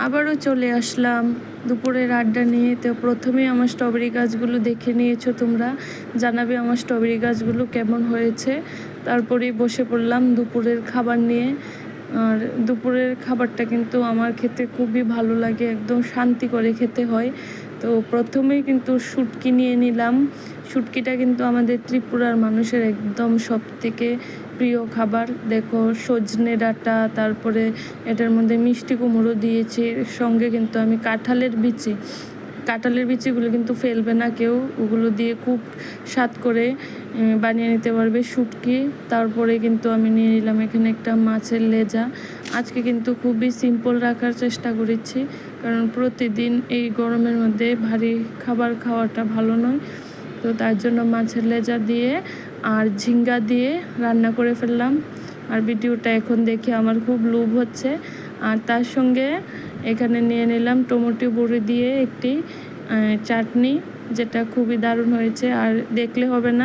আবারও চলে আসলাম দুপুরের আড্ডা নিয়ে। তো প্রথমেই আমার স্ট্রবেরি গাছগুলো দেখে নিয়েছো তোমরা, জানাবে আমার স্ট্রবেরি গাছগুলো কেমন হয়েছে। তারপরেই বসে পড়লাম দুপুরের খাবার নিয়ে। আর দুপুরের খাবারটা কিন্তু আমার খেতে খুবই ভালো লাগে, একদম শান্তি করে খেতে হয়। তো প্রথমেই কিন্তু শুটকি নিয়ে নিলাম। শুটকিটা কিন্তু আমাদের ত্রিপুরার মানুষের একদম সবথেকে প্রিয় খাবার। দেখো সজনে ডাঁটা, তারপরে এটার মধ্যে মিষ্টি কুমড়ো দিয়েছি, সঙ্গে কিন্তু আমি কাঁঠালের বিচিগুলো কিন্তু ফেলবে না কেউ, ওগুলো দিয়ে খুব স্বাদ করে বানিয়ে নিতে পারবে শুটকি। তারপরে কিন্তু আমি নিয়ে নিলাম এখানে একটা মাছের লেজা। আজকে কিন্তু খুবই সিম্পল রাখার চেষ্টা করেছি, কারণ প্রতিদিন এই গরমের মধ্যে ভারী খাবার খাওয়াটা ভালো নয়। তো তার জন্য মাছের লেজা দিয়ে আর ঝিঙ্গা দিয়ে রান্না করে ফেললাম। আর ভিডিওটা এখন দেখে আমার খুব লোভ হচ্ছে। আর তার সঙ্গে এখানে নিয়ে নিলাম টমেটো বড়ি দিয়ে একটি চাটনি, যেটা খুবই দারুণ হয়েছে। আর দেখলে হবে না,